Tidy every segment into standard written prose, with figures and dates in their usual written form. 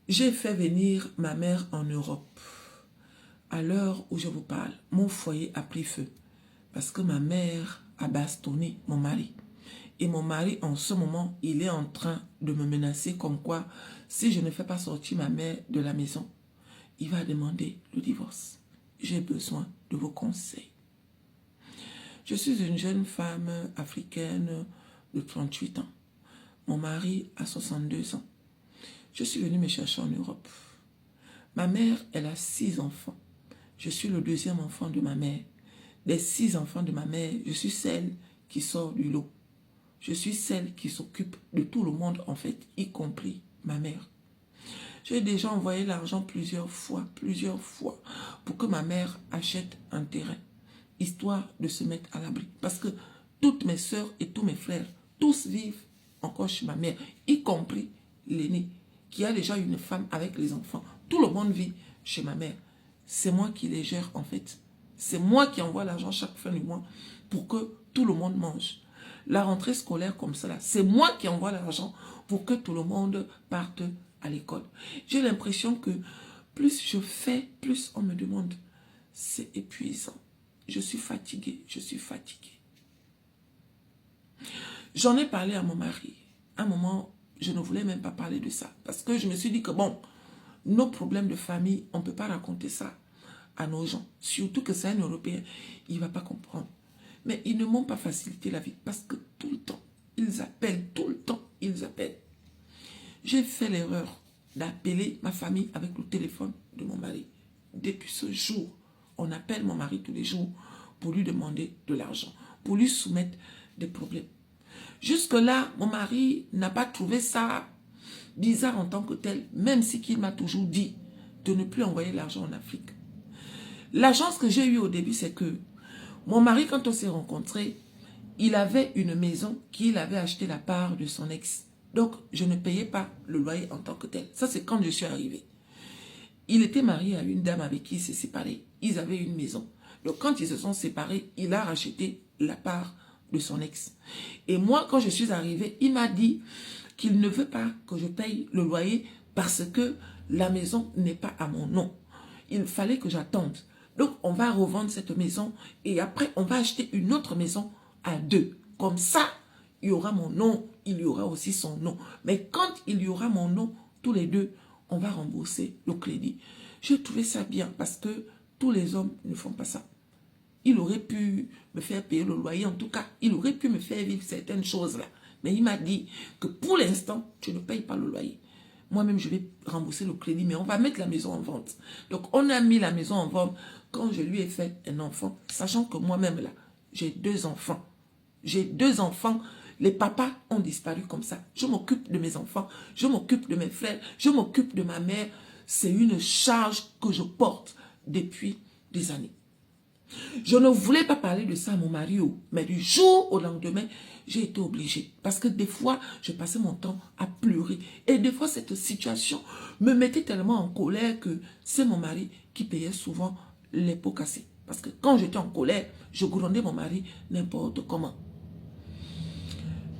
J'ai fait venir ma mère en Europe. À l'heure où je vous parle, mon foyer a pris feu parce que ma mère a bastonné mon mari. Et mon mari, en ce moment, il est en train de me menacer comme quoi, si je ne fais pas sortir ma mère de la maison, il va demander le divorce. J'ai besoin de vos conseils. Je suis une jeune femme africaine de 38 ans. Mon mari a 62 ans. Je suis venue me chercher en Europe. Ma mère, elle a 6 enfants. Je suis le deuxième enfant de ma mère. Des 6 enfants de ma mère, je suis celle qui sort du lot. Je suis celle qui s'occupe de tout le monde, en fait, y compris ma mère. J'ai déjà envoyé l'argent plusieurs fois, pour que ma mère achète un terrain, histoire de se mettre à l'abri. Parce que toutes mes soeurs et tous mes frères, tous vivent encore chez ma mère, y compris l'aîné, qui a déjà une femme avec les enfants. Tout le monde vit chez ma mère. C'est moi qui les gère, en fait. C'est moi qui envoie l'argent chaque fin du mois pour que tout le monde mange. La rentrée scolaire comme ça, c'est moi qui envoie l'argent pour que tout le monde parte à l'école. J'ai l'impression que plus je fais, plus on me demande. C'est épuisant. Je suis fatiguée, je suis fatiguée. J'en ai parlé à mon mari. À un moment, je ne voulais même pas parler de ça. Parce que je me suis dit que bon, nos problèmes de famille, on ne peut pas raconter ça à nos gens. Surtout que c'est un Européen, il ne va pas comprendre. Mais ils ne m'ont pas facilité la vie parce que tout le temps, ils appellent, tout le temps, ils appellent. J'ai fait l'erreur d'appeler ma famille avec le téléphone de mon mari. Depuis ce jour, on appelle mon mari tous les jours pour lui demander de l'argent, pour lui soumettre des problèmes. Jusque-là, mon mari n'a pas trouvé ça bizarre en tant que tel, même si qu'il m'a toujours dit de ne plus envoyer l'argent en Afrique. La chance que j'ai eue au début, c'est que mon mari, quand on s'est rencontrés, il avait une maison qu'il avait acheté la part de son ex. Donc, je ne payais pas le loyer en tant que tel. Ça, c'est quand je suis arrivée. Il était marié à une dame avec qui il s'est séparé. Ils avaient une maison. Donc, quand ils se sont séparés, il a racheté la part de son ex. Et moi, quand je suis arrivée, il m'a dit qu'il ne veut pas que je paye le loyer parce que la maison n'est pas à mon nom. Il fallait que j'attende. Donc, on va revendre cette maison et après, on va acheter une autre maison à 2. Comme ça, il y aura mon nom, il y aura aussi son nom. Mais quand il y aura mon nom, tous les deux, on va rembourser le crédit. J'ai trouvé ça bien parce que tous les hommes ne font pas ça. Il aurait pu me faire payer le loyer, en tout cas, il aurait pu me faire vivre certaines choses-là. Mais il m'a dit que pour l'instant, tu ne payes pas le loyer. Moi-même, je vais rembourser le crédit, mais on va mettre la maison en vente. Donc, on a mis la maison en vente quand je lui ai fait un enfant, sachant que moi-même, là, j'ai 2 enfants. J'ai 2 enfants. Les papas ont disparu comme ça. Je m'occupe de mes enfants, je m'occupe de mes frères, je m'occupe de ma mère. C'est une charge que je porte depuis des années. Je ne voulais pas parler de ça à mon mari, mais du jour au lendemain, j'ai été obligée. Parce que des fois, je passais mon temps à pleurer. Et des fois, cette situation me mettait tellement en colère que c'est mon mari qui payait souvent les pots cassés. Parce que quand j'étais en colère, je grondais mon mari n'importe comment.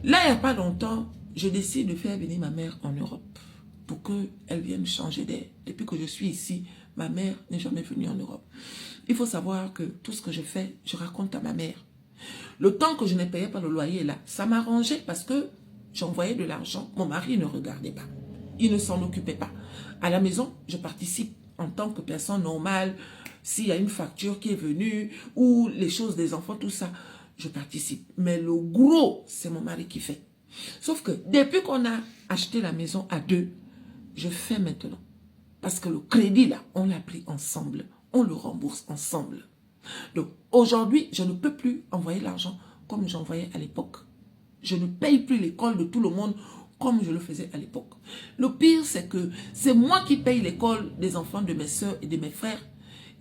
Là, il n'y a pas longtemps, je décide de faire venir ma mère en Europe pour qu'elle vienne changer d'air. Depuis que je suis ici, ma mère n'est jamais venue en Europe. Il faut savoir que tout ce que je fais, je raconte à ma mère. Le temps que je ne payais pas le loyer là, ça m'arrangeait parce que j'envoyais de l'argent. Mon mari ne regardait pas. Il ne s'en occupait pas. À la maison, je participe en tant que personne normale. S'il y a une facture qui est venue ou les choses des enfants, tout ça, je participe. Mais le gros, c'est mon mari qui fait. Sauf que depuis qu'on a acheté la maison à 2, je fais maintenant. Parce que le crédit là, on l'a pris ensemble. On le rembourse ensemble. Donc, aujourd'hui, je ne peux plus envoyer l'argent comme j'envoyais à l'époque. Je ne paye plus l'école de tout le monde comme je le faisais à l'époque. Le pire, c'est que c'est moi qui paye l'école des enfants de mes soeurs et de mes frères.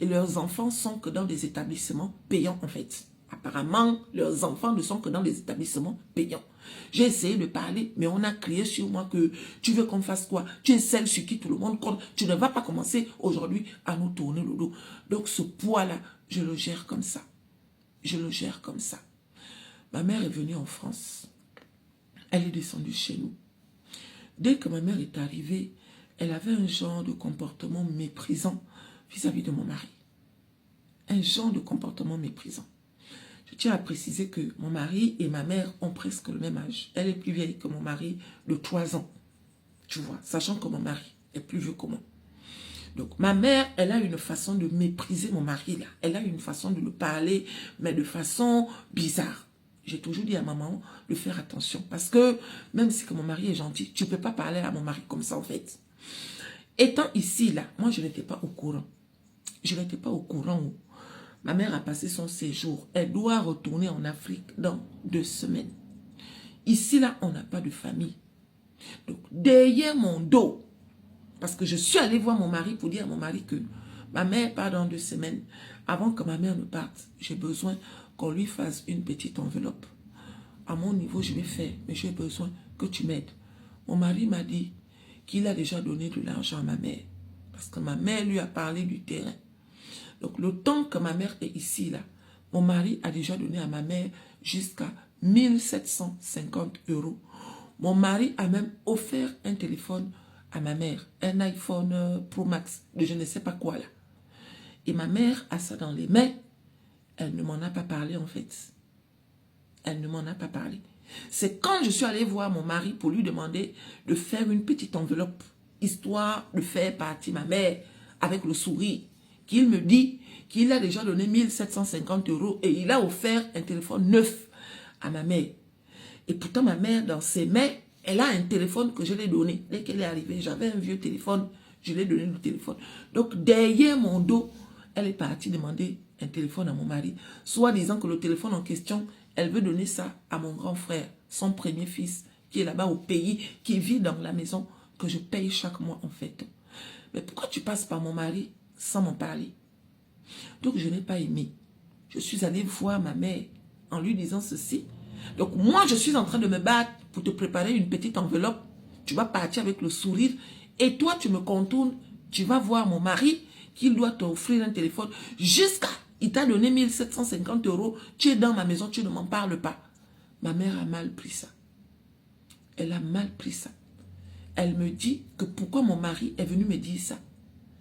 Et leurs enfants sont que dans des établissements payants, en fait. Apparemment, leurs enfants ne sont que dans des établissements payants. J'ai essayé de parler, mais on a crié sur moi que tu veux qu'on fasse quoi? Tu es celle sur qui tout le monde compte. Tu ne vas pas commencer aujourd'hui à nous tourner le dos. Donc ce poids-là, je le gère comme ça. Je le gère comme ça. Ma mère est venue en France. Elle est descendue chez nous. Dès que ma mère est arrivée, elle avait un genre de comportement méprisant vis-à-vis de mon mari. Un genre de comportement méprisant. Je tiens à préciser que mon mari et ma mère ont presque le même âge. Elle est plus vieille que mon mari de 3 ans. Tu vois, sachant que mon mari est plus vieux que moi. Donc, ma mère, elle a une façon de mépriser mon mari, là. Elle a une façon de le parler, mais de façon bizarre. J'ai toujours dit à maman de faire attention. Parce que, même si que mon mari est gentil, tu ne peux pas parler à mon mari comme ça, en fait. Étant ici, là, moi, je n'étais pas au courant. Je n'étais pas au courant où ma mère a passé son séjour. Elle doit retourner en Afrique dans 2 semaines. Ici, là, on n'a pas de famille. Donc, derrière mon dos, parce que je suis allée voir mon mari pour dire à mon mari que ma mère part dans 2 semaines. Avant que ma mère ne parte, j'ai besoin qu'on lui fasse une petite enveloppe. À mon niveau, je vais faire, mais j'ai besoin que tu m'aides. Mon mari m'a dit qu'il a déjà donné de l'argent à ma mère. Parce que ma mère lui a parlé du terrain. Donc, le temps que ma mère est ici, là, mon mari a déjà donné à ma mère jusqu'à 1750 €. Mon mari a même offert un téléphone à ma mère, un iPhone Pro Max, de je ne sais pas quoi là. Et ma mère a ça dans les mains. Elle ne m'en a pas parlé en fait. Elle ne m'en a pas parlé. C'est quand je suis allée voir mon mari pour lui demander de faire une petite enveloppe, histoire de faire partir ma mère avec le sourire, qu'il me dit qu'il a déjà donné 1750 € et il a offert un téléphone neuf à ma mère. Et pourtant ma mère, dans ses mains, elle a un téléphone que je l'ai donné. Dès qu'elle est arrivée, j'avais un vieux téléphone, je lui ai donné le téléphone. Donc derrière mon dos, elle est partie demander un téléphone à mon mari, soit disant que le téléphone en question, elle veut donner ça à mon grand frère, son premier fils, qui est là-bas au pays, qui vit dans la maison que je paye chaque mois en fait. Mais pourquoi tu passes par mon mari sans m'en parler? Donc je n'ai pas aimé. Je suis allée voir ma mère en lui disant ceci. Donc moi je suis en train de me battre pour te préparer une petite enveloppe. Tu vas partir avec le sourire et toi tu me contournes. Tu vas voir mon mari qu'il doit t'offrir un téléphone jusqu'à... Il t'a donné 1750 €. Tu es dans ma maison, tu ne m'en parles pas. Ma mère a mal pris ça. Elle a mal pris ça. Elle me dit que pourquoi mon mari est venu me dire ça.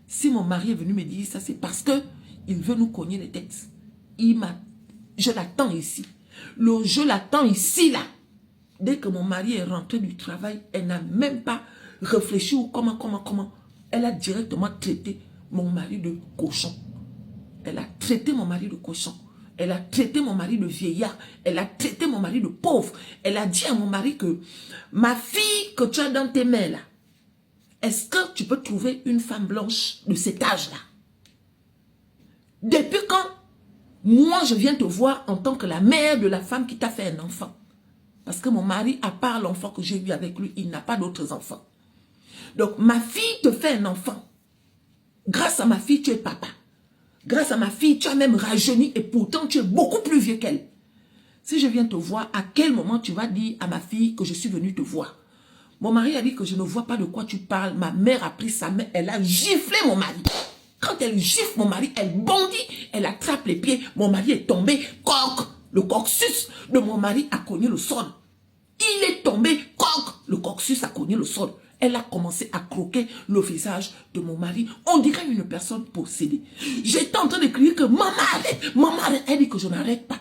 Si mon mari est venu me dire ça, c'est parce que il veut nous cogner les têtes. Je l'attends ici. Je l'attends ici, là. Dès que mon mari est rentré du travail, elle n'a même pas réfléchi ou comment. Elle a directement traité mon mari de cochon. Elle a traité mon mari de cochon. Elle a traité mon mari de vieillard. Elle a traité mon mari de pauvre. Elle a dit à mon mari que ma fille que tu as dans tes mains là, est-ce que tu peux trouver une femme blanche de cet âge-là? Depuis quand moi je viens te voir en tant que la mère de la femme qui t'a fait un enfant? Parce que mon mari, à part l'enfant que j'ai eu avec lui, il n'a pas d'autres enfants. Donc ma fille te fait un enfant. Grâce à ma fille, tu es papa. Grâce à ma fille, tu as même rajeuni et pourtant tu es beaucoup plus vieux qu'elle. Si je viens te voir, à quel moment tu vas dire à ma fille que je suis venu te voir? Mon mari a dit que je ne vois pas de quoi tu parles. Ma mère a pris sa main, elle a giflé mon mari. Quand elle gifle mon mari, elle bondit, elle attrape les pieds. Mon mari est tombé, coq. Le coccyx de mon mari a cogné le sol. Il est tombé, coq. Le coccyx a cogné le sol. Elle a commencé à croquer le visage de mon mari. On dirait une personne possédée. J'étais en train de crier que maman arrête. Maman arrête. Elle dit que je n'arrête pas.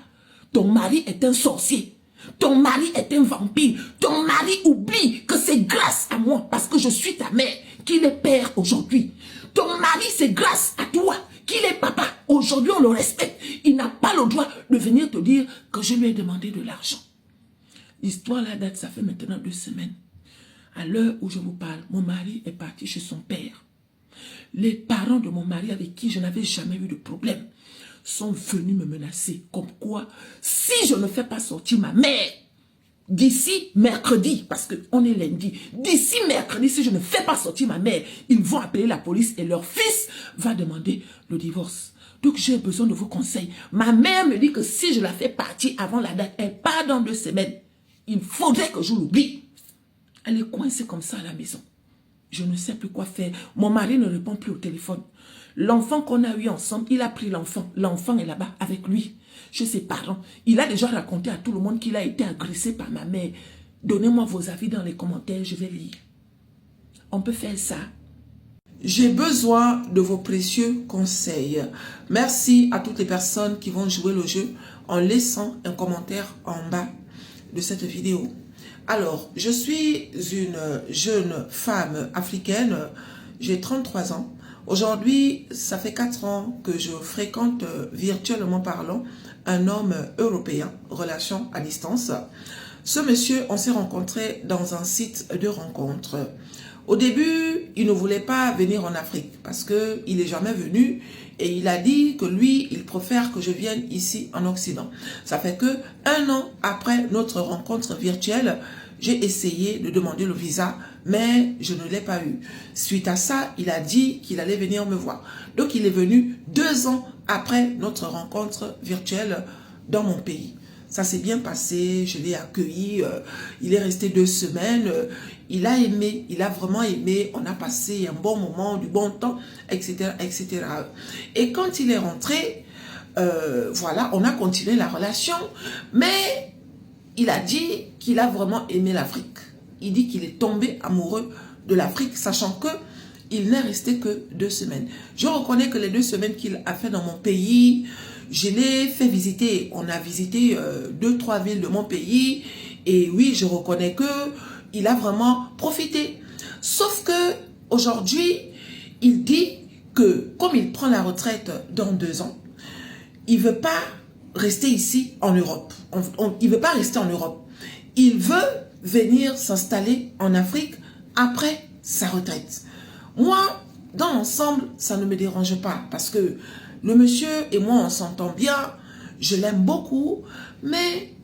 Ton mari est un sorcier. Ton mari est un vampire. Ton mari oublie que c'est grâce à moi, parce que je suis ta mère, qu'il est père aujourd'hui. Ton mari, c'est grâce à toi qu'il est papa. Aujourd'hui, on le respecte. Il n'a pas le droit de venir te dire que je lui ai demandé de l'argent. L'histoire là date, ça fait maintenant 2 semaines. À l'heure où je vous parle, mon mari est parti chez son père. Les parents de mon mari avec qui je n'avais jamais eu de problème sont venus me menacer. Comme quoi, si je ne fais pas sortir ma mère d'ici mercredi, parce qu'on est lundi, d'ici mercredi, si je ne fais pas sortir ma mère, ils vont appeler la police et leur fils va demander le divorce. Donc j'ai besoin de vos conseils. Ma mère me dit que si je la fais partir avant la date, elle part dans 2 semaines. Il faudrait que je l'oublie. Elle est coincée comme ça à la maison. Je ne sais plus quoi faire. Mon mari ne répond plus au téléphone. L'enfant qu'on a eu ensemble, il a pris l'enfant. L'enfant est là-bas avec lui, chez ses parents. Il a déjà raconté à tout le monde qu'il a été agressé par ma mère. Donnez-moi vos avis dans les commentaires, je vais lire. On peut faire ça. J'ai besoin de vos précieux conseils. Merci à toutes les personnes qui vont jouer le jeu en laissant un commentaire en bas de cette vidéo. Alors, je suis une jeune femme africaine, j'ai 33 ans. Aujourd'hui, ça fait 4 ans que je fréquente virtuellement parlant un homme européen, relation à distance. Ce monsieur, on s'est rencontré dans un site de rencontre. Au début, il ne voulait pas venir en Afrique parce qu'il n'est jamais venu et il a dit que lui, il préfère que je vienne ici en Occident. Ça fait que 1 an après notre rencontre virtuelle, j'ai essayé de demander le visa, mais je ne l'ai pas eu. Suite à ça, il a dit qu'il allait venir me voir. Donc, il est venu 2 ans après notre rencontre virtuelle dans mon pays. Ça s'est bien passé, je l'ai accueilli, il est resté 2 semaines, il a aimé, il a vraiment aimé, on a passé un bon moment, du bon temps, etc., etc. Et quand il est rentré, voilà, on a continué la relation, mais il a dit qu'il a vraiment aimé l'Afrique. Il dit qu'il est tombé amoureux de l'Afrique, sachant que il n'est resté que 2 semaines. Je reconnais que les 2 semaines qu'il a fait dans mon pays, je l'ai fait visiter. On a visité 2-3 villes de mon pays. Et oui, je reconnais que il a vraiment profité. Sauf que aujourd'hui, il dit que comme il prend la retraite dans 2 ans, il ne veut pas rester ici en Europe. Il ne veut pas rester en Europe. Il veut venir s'installer en Afrique après sa retraite. Moi, dans l'ensemble, ça ne me dérange pas parce que le monsieur et moi, on s'entend bien, je l'aime beaucoup, mais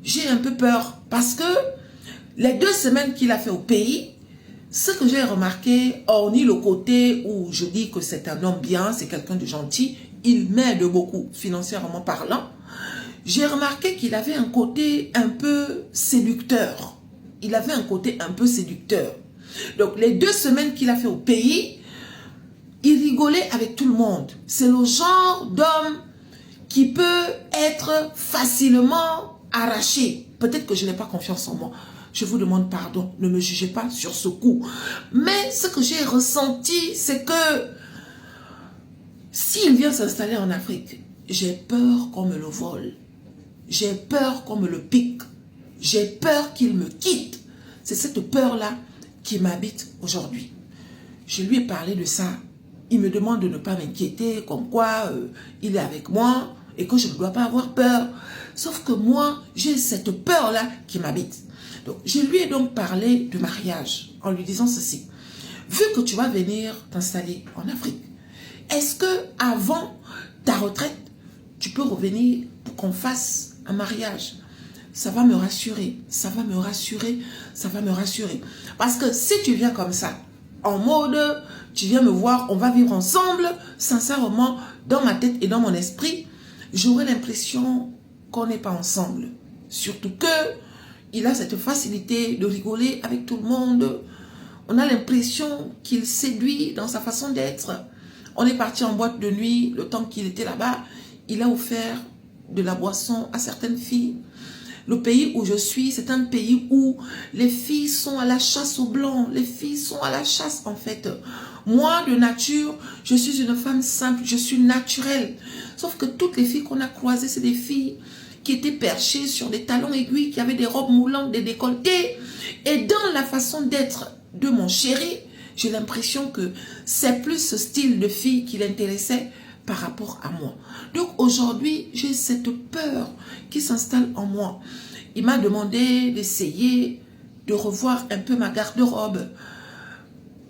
j'ai un peu peur parce que les 2 semaines qu'il a fait au pays, ce que j'ai remarqué, hormis le côté où je dis que c'est un homme bien, c'est quelqu'un de gentil, il m'aide beaucoup, financièrement parlant, j'ai remarqué qu'il avait un côté un peu séducteur. Il avait un côté un peu séducteur. Donc, les 2 semaines qu'il a fait au pays, il rigolait avec tout le monde. C'est le genre d'homme qui peut être facilement arraché. Peut-être que je n'ai pas confiance en moi. Je vous demande pardon. Ne me jugez pas sur ce coup. Mais ce que j'ai ressenti, c'est que s'il vient s'installer en Afrique, j'ai peur qu'on me le vole. J'ai peur qu'on me le pique. J'ai peur qu'il me quitte. C'est cette peur-là qui m'habite aujourd'hui. Je lui ai parlé de ça. Il me demande de ne pas m'inquiéter, comme quoi il est avec moi et que je ne dois pas avoir peur. Sauf que moi, j'ai cette peur-là qui m'habite. Donc, je lui ai donc parlé de mariage en lui disant ceci. Vu que tu vas venir t'installer en Afrique, est-ce que avant ta retraite, tu peux revenir pour qu'on fasse un mariage? Ça va me rassurer, ça va me rassurer, ça va me rassurer. Parce que si tu viens comme ça, en mode, tu viens me voir, on va vivre ensemble, sincèrement, dans ma tête et dans mon esprit, j'aurais l'impression qu'on n'est pas ensemble. Surtout que il a cette facilité de rigoler avec tout le monde. On a l'impression qu'il séduit dans sa façon d'être. On est parti en boîte de nuit, le temps qu'il était là-bas, il a offert de la boisson à certaines filles. Le pays où je suis, c'est un pays où les filles sont à la chasse aux blancs. Les filles sont à la chasse, en fait. Moi, de nature, je suis une femme simple, je suis naturelle. Sauf que toutes les filles qu'on a croisées, c'est des filles qui étaient perchées sur des talons aiguilles, qui avaient des robes moulantes, des décolletés. Et dans la façon d'être de mon chéri, j'ai l'impression que c'est plus ce style de fille qui l'intéressait par rapport à moi. Donc aujourd'hui, j'ai cette peur qui s'installe en moi. Il m'a demandé d'essayer de revoir un peu ma garde-robe.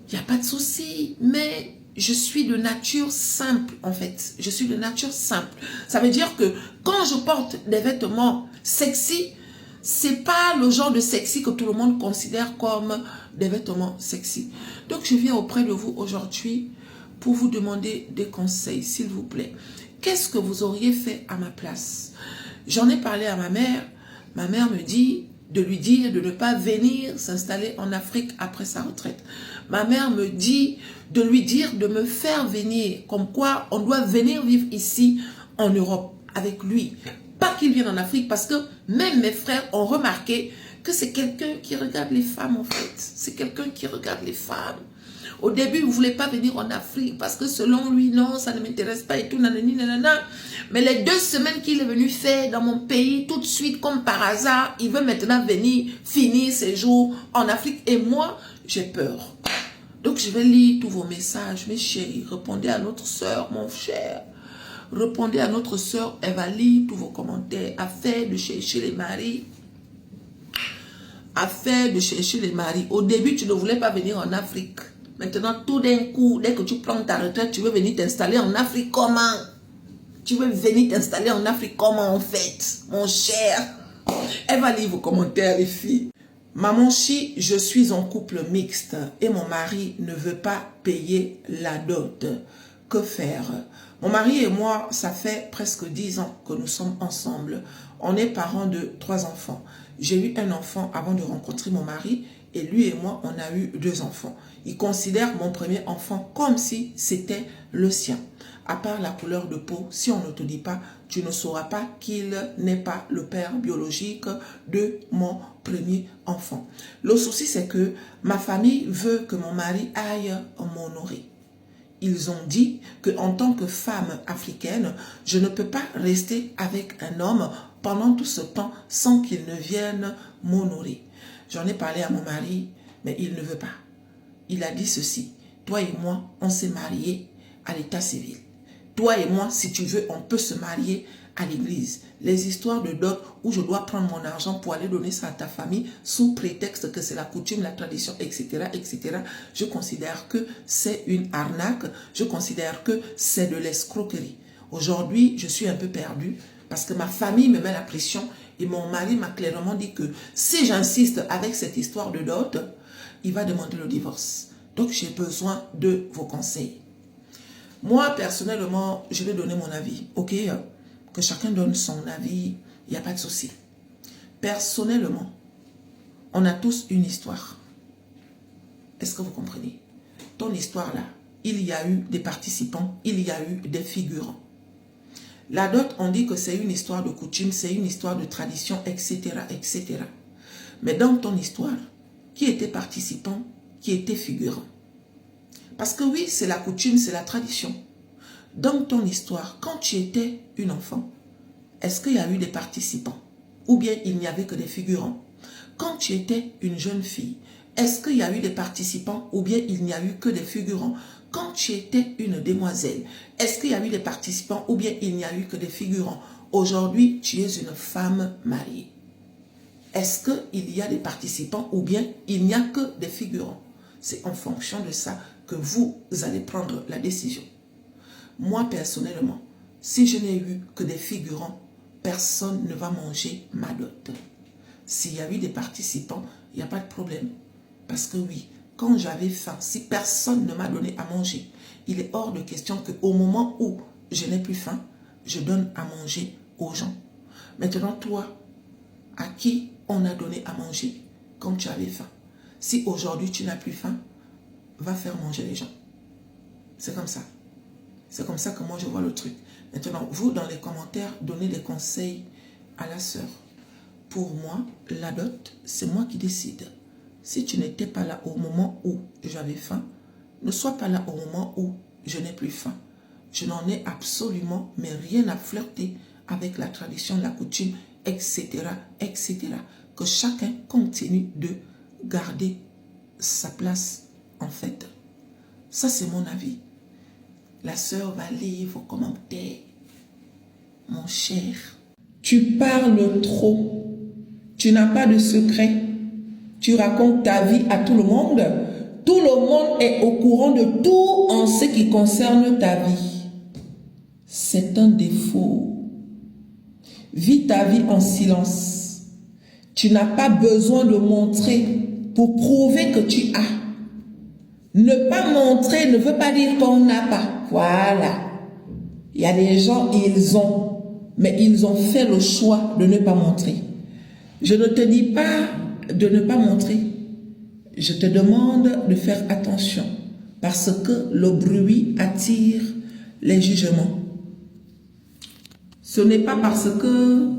Il n'y a pas de souci, mais je suis de nature simple en fait. Je suis de nature simple. Ça veut dire que quand je porte des vêtements sexy, c'est pas le genre de sexy que tout le monde considère comme des vêtements sexy. Donc je viens auprès de vous aujourd'hui pour vous demander des conseils, s'il vous plaît. Qu'est-ce que vous auriez fait à ma place? J'en ai parlé à ma mère. Ma mère me dit de lui dire de ne pas venir s'installer en Afrique après sa retraite. Ma mère me dit de lui dire de me faire venir, comme quoi on doit venir vivre ici en Europe avec lui. Pas qu'il vienne en Afrique, parce que même mes frères ont remarqué que c'est quelqu'un qui regarde les femmes en fait. C'est quelqu'un qui regarde les femmes. Au début, il ne voulait pas venir en Afrique parce que selon lui, non, ça ne m'intéresse pas et tout, nanani, nanana. Mais les 2 semaines qu'il est venu faire dans mon pays, tout de suite, comme par hasard, il veut maintenant venir finir ses jours en Afrique. Et moi, j'ai peur. Donc, je vais lire tous vos messages, mes chéris. Répondez à notre soeur, mon cher. Répondez à notre soeur, elle va lire tous vos commentaires. Affaire de chercher les maris. Affaire de chercher les maris. Au début, tu ne voulais pas venir en Afrique. Maintenant, tout d'un coup, dès que tu prends ta retraite, tu veux venir t'installer en Afrique. Comment? Tu veux venir t'installer en Afrique comment en fait, mon cher? Elle va lire vos commentaires, les filles. Maman Chi, je suis en couple mixte et mon mari ne veut pas payer la dot. Que faire? Mon mari et moi, ça fait presque 10 ans que nous sommes ensemble. On est parents de 3 enfants. J'ai eu un enfant avant de rencontrer mon mari et lui et moi, on a eu 2 enfants. Il considère mon premier enfant comme si c'était le sien. À part la couleur de peau, si on ne te dit pas, tu ne sauras pas qu'il n'est pas le père biologique de mon premier enfant. Le souci, c'est que ma famille veut que mon mari aille m'honorer. Ils ont dit qu'en tant que femme africaine, je ne peux pas rester avec un homme pendant tout ce temps sans qu'il ne vienne m'honorer. J'en ai parlé à mon mari, mais il ne veut pas. Il a dit ceci, toi et moi, on s'est mariés à l'état civil. Toi et moi, si tu veux, on peut se marier à l'église. Les histoires de dot où je dois prendre mon argent pour aller donner ça à ta famille sous prétexte que c'est la coutume, la tradition, etc., etc. Je considère que c'est une arnaque. Je considère que c'est de l'escroquerie. Aujourd'hui, je suis un peu perdue parce que ma famille me met la pression et mon mari m'a clairement dit que si j'insiste avec cette histoire de dot, il va demander le divorce. Donc, j'ai besoin de vos conseils. Moi, personnellement, je vais donner mon avis, ok? Que chacun donne son avis, il n'y a pas de souci. Personnellement, on a tous une histoire. Est-ce que vous comprenez? Ton histoire là, il y a eu des participants, il y a eu des figurants. La dot, on dit que c'est une histoire de coutume, c'est une histoire de tradition, etc., etc. Mais dans ton histoire, qui était participant, qui était figurant? Parce que oui, c'est la coutume, c'est la tradition. Dans ton histoire, quand tu étais une enfant, est-ce qu'il y a eu des participants? Ou bien il n'y avait que des figurants? Quand tu étais une jeune fille, est-ce qu'il y a eu des participants? Ou bien il n'y a eu que des figurants? Quand tu étais une demoiselle, est-ce qu'il y a eu des participants? Ou bien il n'y a eu que des figurants? Aujourd'hui, tu es une femme mariée. Est-ce qu'il y a des participants? Ou bien il n'y a que des figurants? C'est en fonction de ça que vous allez prendre la décision. Moi, personnellement, si je n'ai eu que des figurants, personne ne va manger ma dot. S'il y a eu des participants, il n'y a pas de problème. Parce que oui, quand j'avais faim, si personne ne m'a donné à manger, il est hors de question qu'au moment où je n'ai plus faim, je donne à manger aux gens. Maintenant, toi, à qui on a donné à manger quand tu avais faim? Si aujourd'hui tu n'as plus faim, va faire manger les gens. C'est comme ça. C'est comme ça que moi je vois le truc. Maintenant, vous dans les commentaires, donnez des conseils à la sœur. Pour moi, la dot, c'est moi qui décide. Si tu n'étais pas là au moment où j'avais faim, ne sois pas là au moment où je n'ai plus faim. Je n'en ai absolument mais rien à flirter avec la tradition, la coutume, etc., etc. Que chacun continue de garder sa place en fait. Ça, c'est mon avis. La sœur va lire vos commentaires. Mon cher, tu parles trop. Tu n'as pas de secret. Tu racontes ta vie à tout le monde. Tout le monde est au courant de tout en ce qui concerne ta vie. C'est un défaut. Vis ta vie en silence. Tu n'as pas besoin de montrer pour prouver que tu as. Ne pas montrer ne veut pas dire qu'on n'a pas. Voilà. Il y a des gens, ils ont, mais ils ont fait le choix de ne pas montrer. Je ne te dis pas de ne pas montrer. Je te demande de faire attention parce que le bruit attire les jugements. Ce n'est pas parce que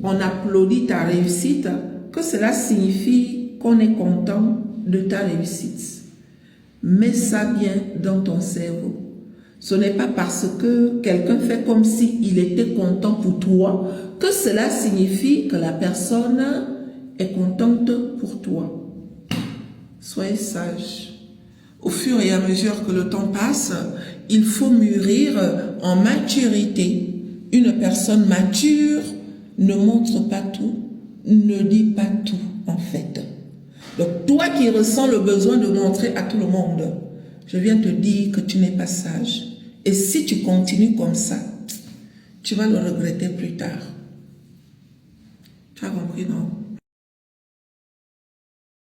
on applaudit ta réussite que cela signifie qu'on est content de ta réussite. Mets ça bien dans ton cerveau. Ce n'est pas parce que quelqu'un fait comme s'il était content pour toi que cela signifie que la personne est contente pour toi. Soyez sage. Au fur et à mesure que le temps passe, il faut mûrir en maturité. Une personne mature ne montre pas tout, ne dit pas tout en fait. Donc toi qui ressens le besoin de montrer à tout le monde, je viens te dire que tu n'es pas sage. Et si tu continues comme ça, tu vas le regretter plus tard. Tu as compris, non?